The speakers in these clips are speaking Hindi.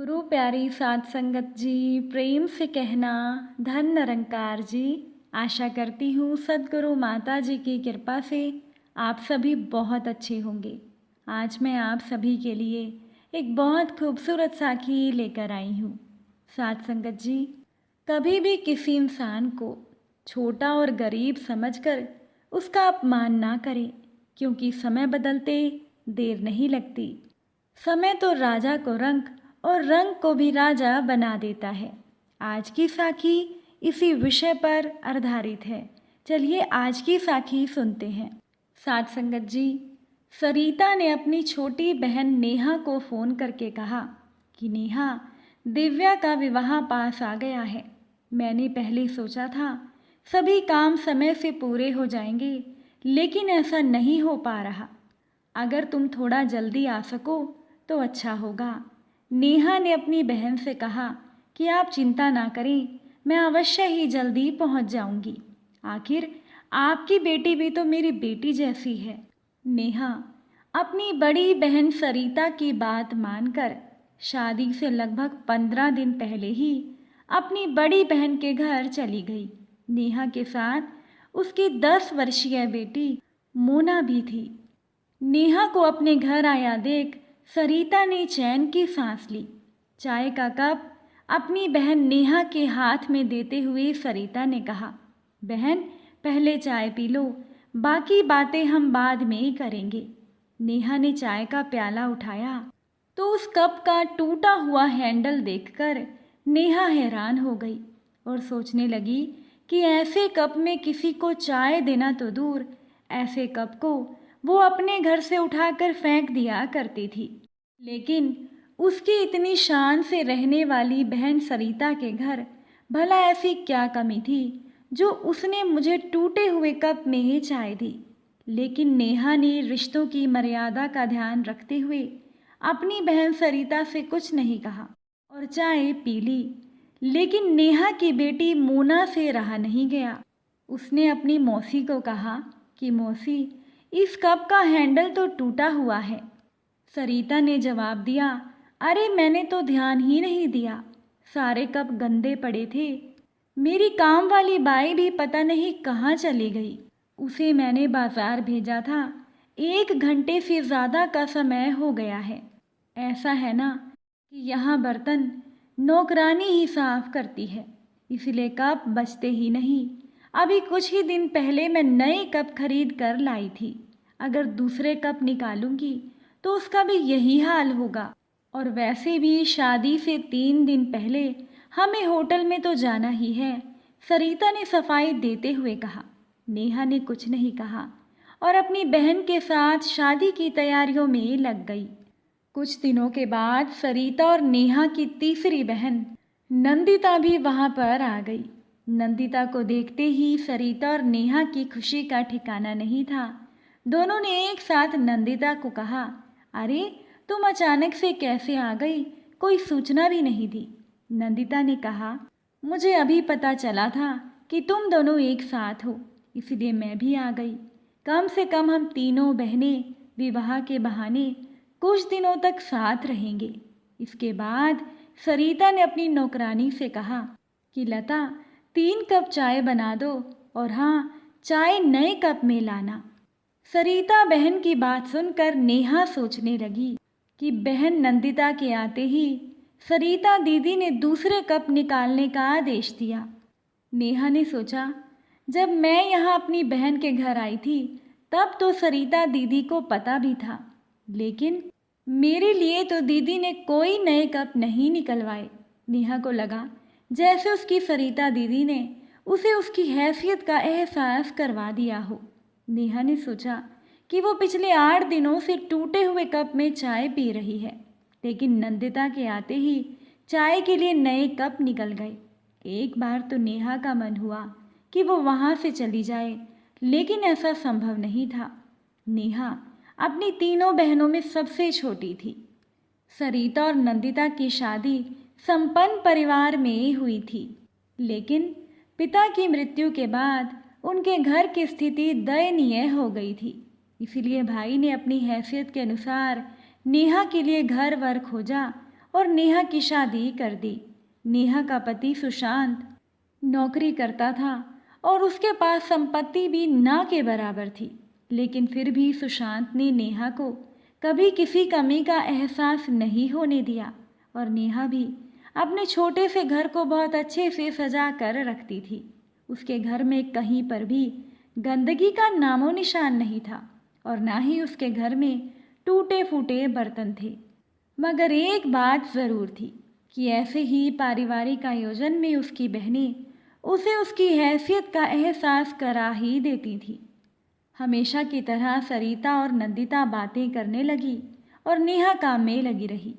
गुरु प्यारी साध संगत जी, प्रेम से कहना धन निरंकार जी। आशा करती हूँ सद्गुरु माता जी की कृपा से आप सभी बहुत अच्छे होंगे। आज मैं आप सभी के लिए एक बहुत खूबसूरत साखी लेकर आई हूँ। साध संगत जी, कभी भी किसी इंसान को छोटा और गरीब समझकर उसका अपमान ना करें, क्योंकि समय बदलते देर नहीं लगती। समय तो राजा को रंग और रंग को भी राजा बना देता है। आज की साखी इसी विषय पर आधारित है। चलिए आज की साखी सुनते हैं। साध संगत जी, सरिता ने अपनी छोटी बहन नेहा को फ़ोन करके कहा कि नेहा, दिव्या का विवाह पास आ गया है। मैंने पहले सोचा था सभी काम समय से पूरे हो जाएंगे, लेकिन ऐसा नहीं हो पा रहा। अगर तुम थोड़ा जल्दी आ सको तो अच्छा होगा। नेहा ने अपनी बहन से कहा कि आप चिंता ना करें, मैं अवश्य ही जल्दी पहुंच जाऊंगी। आखिर आपकी बेटी भी तो मेरी बेटी जैसी है। नेहा अपनी बड़ी बहन सरिता की बात मानकर शादी से लगभग 15 दिन पहले ही अपनी बड़ी बहन के घर चली गई। नेहा के साथ उसकी 10 वर्षीय बेटी मोना भी थी। नेहा को अपने घर आया देख सरिता ने चैन की सांस ली। चाय का कप अपनी बहन नेहा के हाथ में देते हुए सरिता ने कहा, बहन पहले चाय पी लो, बाकी बातें हम बाद में ही करेंगे। नेहा ने चाय का प्याला उठाया तो उस कप का टूटा हुआ हैंडल देखकर नेहा हैरान हो गई और सोचने लगी कि ऐसे कप में किसी को चाय देना तो दूर, ऐसे कप को वो अपने घर से उठाकर फेंक दिया करती थी। लेकिन उसकी इतनी शान से रहने वाली बहन सरिता के घर भला ऐसी क्या कमी थी जो उसने मुझे टूटे हुए कप में ही चाय दी। लेकिन नेहा ने रिश्तों की मर्यादा का ध्यान रखते हुए अपनी बहन सरिता से कुछ नहीं कहा और चाय पी ली। लेकिन नेहा की बेटी मोना से रहा नहीं गया। उसने अपनी मौसी को कहा कि मौसी, इस कप का हैंडल तो टूटा हुआ है। सरिता ने जवाब दिया, अरे मैंने तो ध्यान ही नहीं दिया, सारे कप गंदे पड़े थे। मेरी काम वाली बाई भी पता नहीं कहाँ चली गई, उसे मैंने बाजार भेजा था। 1 घंटे से ज़्यादा का समय हो गया है। ऐसा है ना कि यहाँ बर्तन नौकरानी ही साफ करती है, इसलिए कप बचते ही नहीं। अभी कुछ ही दिन पहले मैं नए कप खरीद कर लाई थी। अगर दूसरे कप निकालूंगी तो उसका भी यही हाल होगा। और वैसे भी शादी से 3 दिन पहले हमें होटल में तो जाना ही है, सरिता ने सफाई देते हुए कहा। नेहा ने कुछ नहीं कहा और अपनी बहन के साथ शादी की तैयारियों में लग गई। कुछ दिनों के बाद सरिता और नेहा की तीसरी बहन नंदिता भी वहाँ पर आ गई। नंदिता को देखते ही सरिता और नेहा की खुशी का ठिकाना नहीं था। दोनों ने एक साथ नंदिता को कहा, अरे तुम अचानक से कैसे आ गई, कोई सूचना भी नहीं दी। नंदिता ने कहा, मुझे अभी पता चला था कि तुम दोनों एक साथ हो, इसलिए मैं भी आ गई। कम से कम हम तीनों बहनें विवाह के बहाने कुछ दिनों तक साथ रहेंगे। इसके बाद सरिता ने अपनी नौकरानी से कहा कि लता 3 कप चाय बना दो और हाँ, चाय नए कप में लाना। सरिता बहन की बात सुनकर नेहा सोचने लगी कि बहन नंदिता के आते ही सरिता दीदी ने दूसरे कप निकालने का आदेश दिया। नेहा ने सोचा, जब मैं यहाँ अपनी बहन के घर आई थी तब तो सरिता दीदी को पता भी था, लेकिन मेरे लिए तो दीदी ने कोई नए कप नहीं निकलवाए। नेहा को लगा जैसे उसकी सरिता दीदी ने उसे उसकी हैसियत का एहसास करवा दिया हो। नेहा ने सोचा कि वो पिछले 8 दिनों से टूटे हुए कप में चाय पी रही है, लेकिन नंदिता के आते ही चाय के लिए नए कप निकल गए। एक बार तो नेहा का मन हुआ कि वो वहाँ से चली जाए, लेकिन ऐसा संभव नहीं था। नेहा अपनी तीनों बहनों में सबसे छोटी थी। सरिता और नंदिता की शादी संपन्न परिवार में हुई थी, लेकिन पिता की मृत्यु के बाद उनके घर की स्थिति दयनीय हो गई थी। इसीलिए भाई ने अपनी हैसियत के अनुसार नेहा के लिए घर वर खोजा और नेहा की शादी कर दी। नेहा का पति सुशांत नौकरी करता था और उसके पास संपत्ति भी ना के बराबर थी, लेकिन फिर भी सुशांत ने नेहा को कभी किसी कमी का एहसास नहीं होने दिया और नेहा भी अपने छोटे से घर को बहुत अच्छे से सजा कर रखती थी। उसके घर में कहीं पर भी गंदगी का नामो निशान नहीं था और ना ही उसके घर में टूटे फूटे बर्तन थे। मगर एक बात ज़रूर थी कि ऐसे ही पारिवारिक आयोजन में उसकी बहनें उसे उसकी हैसियत का एहसास करा ही देती थी। हमेशा की तरह सरिता और नंदिता बातें करने लगी और नेहा काम में लगी रही।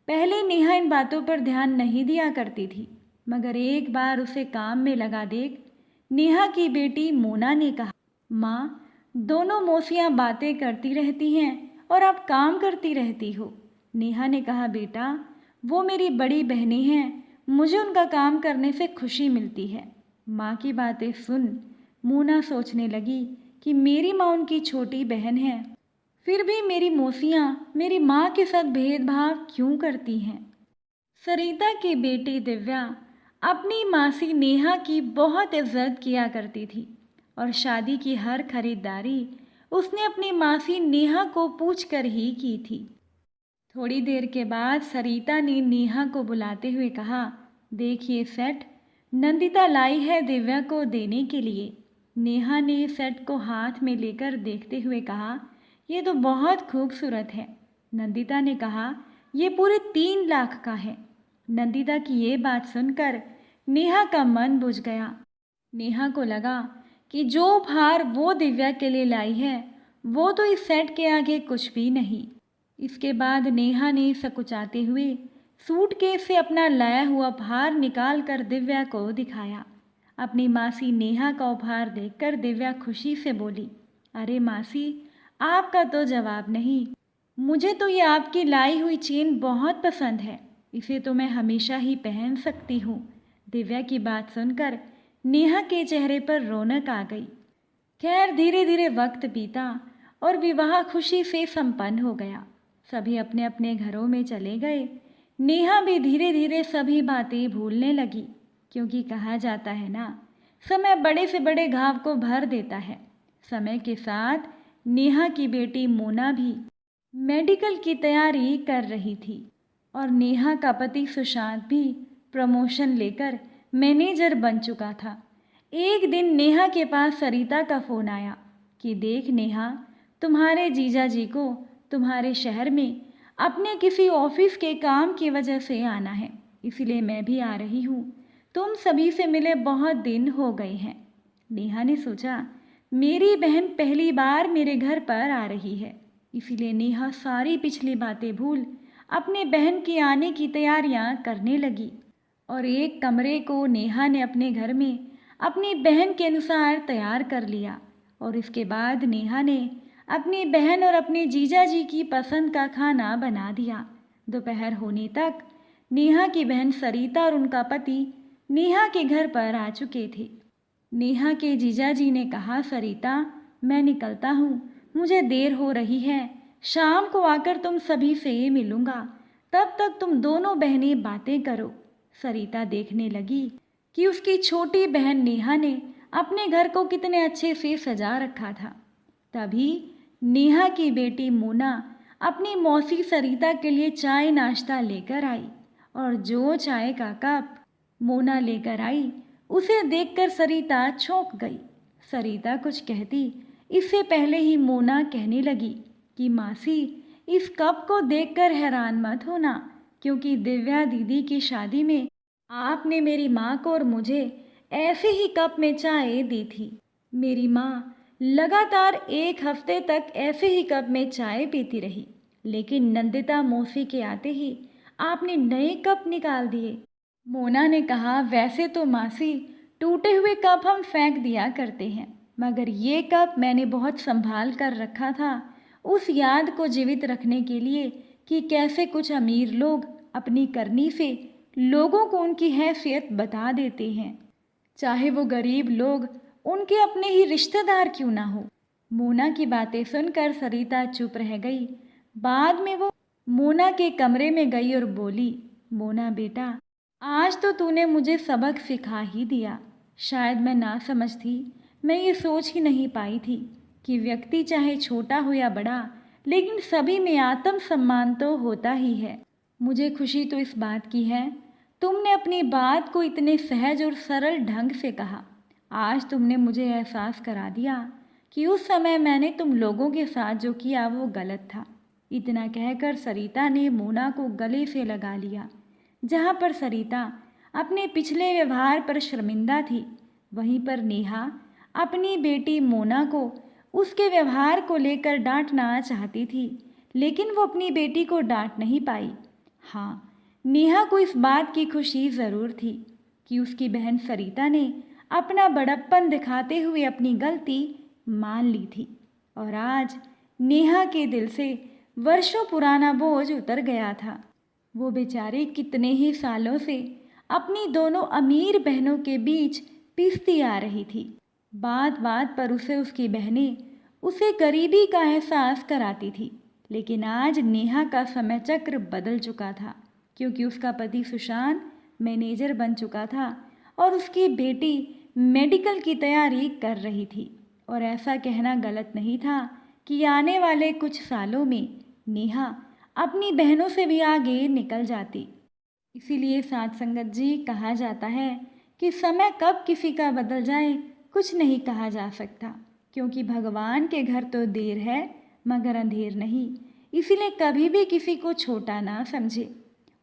पहले नेहा इन बातों पर ध्यान नहीं दिया करती थी, मगर एक बार उसे काम में लगा देख नेहा की बेटी मोना ने कहा, माँ, दोनों मौसियाँ बातें करती रहती हैं और आप काम करती रहती हो। नेहा ने कहा, बेटा, वो मेरी बड़ी बहनें हैं, मुझे उनका काम करने से खुशी मिलती है। माँ की बातें सुन मोना सोचने लगी कि मेरी माँ उनकी छोटी बहन है, फिर भी मेरी मौसियाँ मेरी माँ के साथ भेदभाव क्यों करती हैं। सरिता की बेटी दिव्या अपनी मासी नेहा की बहुत इज्जत किया करती थी और शादी की हर खरीदारी उसने अपनी मासी नेहा को पूछकर ही की थी। थोड़ी देर के बाद सरिता ने नेहा को बुलाते हुए कहा, देखिए सेट, नंदिता लाई है दिव्या को देने के लिए। नेहा ने सेट को हाथ में लेकर देखते हुए कहा, ये तो बहुत खूबसूरत है। नंदिता ने कहा, ये पूरे 3 लाख का है। नंदिता की ये बात सुनकर नेहा का मन बुझ गया। नेहा को लगा कि जो उपहार वो दिव्या के लिए लाई है वो तो इस सेट के आगे कुछ भी नहीं। इसके बाद नेहा ने सकुचाते हुए सूटकेस से अपना लाया हुआ उपहार निकाल कर दिव्या को दिखाया। अपनी मासी नेहा का उपहार देखकर दिव्या खुशी से बोली, अरे मासी, आपका तो जवाब नहीं। मुझे तो ये आपकी लाई हुई चेन बहुत पसंद है, इसे तो मैं हमेशा ही पहन सकती हूँ। दिव्या की बात सुनकर नेहा के चेहरे पर रौनक आ गई। खैर, धीरे धीरे वक्त बीता और विवाह खुशी से संपन्न हो गया। सभी अपने अपने घरों में चले गए। नेहा भी धीरे धीरे सभी बातें भूलने लगी, क्योंकि कहा जाता है ना, समय बड़े से बड़े घाव को भर देता है। समय के साथ नेहा की बेटी मोना भी मेडिकल की तैयारी कर रही थी और नेहा का पति सुशांत भी प्रमोशन लेकर मैनेजर बन चुका था। एक दिन नेहा के पास सरिता का फ़ोन आया कि देख नेहा, तुम्हारे जीजा जी को तुम्हारे शहर में अपने किसी ऑफिस के काम की वजह से आना है, इसलिए मैं भी आ रही हूँ। तुम सभी से मिले बहुत दिन हो गए हैं। नेहा ने सोचा, मेरी बहन पहली बार मेरे घर पर आ रही है, इसीलिए नेहा सारी पिछली बातें भूल अपने बहन की आने की तैयारियां करने लगी और एक कमरे को नेहा ने अपने घर में अपनी बहन के अनुसार तैयार कर लिया। और इसके बाद नेहा ने अपनी बहन और अपने जीजा जी की पसंद का खाना बना दिया। दोपहर होने तक नेहा की बहन सरिता और उनका पति नेहा के घर पर आ चुके थे। नेहा के जीजा जी ने कहा, सरिता, मैं निकलता हूँ, मुझे देर हो रही है, शाम को आकर तुम सभी से मिलूँगा, तब तक तुम दोनों बहनें बातें करो। सरिता देखने लगी कि उसकी छोटी बहन नेहा ने अपने घर को कितने अच्छे से सजा रखा था। तभी नेहा की बेटी मोना अपनी मौसी सरिता के लिए चाय नाश्ता लेकर आई और जो चाय का कप मोना लेकर आई उसे देखकर सरिता चौंक गई। सरिता कुछ कहती इससे पहले ही मोना कहने लगी कि मासी, इस कप को देखकर हैरान मत होना, क्योंकि दिव्या दीदी की शादी में आपने मेरी माँ को और मुझे ऐसे ही कप में चाय दी थी। मेरी माँ लगातार 1 हफ्ते तक ऐसे ही कप में चाय पीती रही, लेकिन नंदिता मौसी के आते ही आपने नए कप निकाल दिए। मोना ने कहा, वैसे तो मासी, टूटे हुए कप हम फेंक दिया करते हैं, मगर ये कप मैंने बहुत संभाल कर रखा था, उस याद को जीवित रखने के लिए कि कैसे कुछ अमीर लोग अपनी करनी से लोगों को उनकी हैसियत बता देते हैं, चाहे वो गरीब लोग उनके अपने ही रिश्तेदार क्यों ना हो। मोना की बातें सुनकर सरिता चुप रह गई। बाद में वो मोना के कमरे में गई और बोली, मोना बेटा, आज तो तूने मुझे सबक सिखा ही दिया। शायद मैं ना समझ थी, मैं ये सोच ही नहीं पाई थी कि व्यक्ति चाहे छोटा हो या बड़ा, लेकिन सभी में आत्म सम्मान तो होता ही है। मुझे खुशी तो इस बात की है, तुमने अपनी बात को इतने सहज और सरल ढंग से कहा। आज तुमने मुझे एहसास करा दिया कि उस समय मैंने तुम लोगों के साथ जो किया वो गलत था। इतना कहकर सरिता ने मोना को गले से लगा लिया। जहाँ पर सरिता अपने पिछले व्यवहार पर शर्मिंदा थी, वहीं पर नेहा अपनी बेटी मोना को उसके व्यवहार को लेकर डांटना चाहती थी, लेकिन वो अपनी बेटी को डांट नहीं पाई। हाँ, नेहा को इस बात की खुशी ज़रूर थी कि उसकी बहन सरिता ने अपना बड़प्पन दिखाते हुए अपनी गलती मान ली थी और आज नेहा के दिल से वर्षों पुराना बोझ उतर गया था। वो बेचारी कितने ही सालों से अपनी दोनों अमीर बहनों के बीच पिसती आ रही थी। बात बात पर उसे उसकी बहनें उसे गरीबी का एहसास कराती थी, लेकिन आज नेहा का समय चक्र बदल चुका था, क्योंकि उसका पति सुशांत मैनेजर बन चुका था और उसकी बेटी मेडिकल की तैयारी कर रही थी। और ऐसा कहना गलत नहीं था कि आने वाले कुछ सालों में नेहा अपनी बहनों से भी आगे निकल जाती। इसीलिए साथ संगत जी, कहा जाता है कि समय कब किसी का बदल जाए कुछ नहीं कहा जा सकता, क्योंकि भगवान के घर तो देर है मगर अंधेर नहीं। इसीलिए कभी भी किसी को छोटा ना समझे।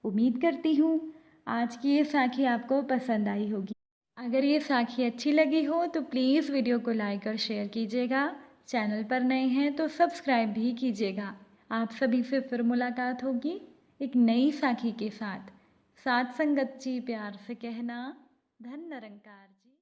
उम्मीद करती हूँ आज की ये साखी आपको पसंद आई होगी। अगर ये साखी अच्छी लगी हो तो प्लीज़ वीडियो को लाइक और शेयर कीजिएगा। चैनल पर नए हैं तो सब्सक्राइब भी कीजिएगा। आप सभी से फिर मुलाकात होगी एक नई साखी के साथ। साथ संगत जी, प्यार से कहना, धन निरंकार जी।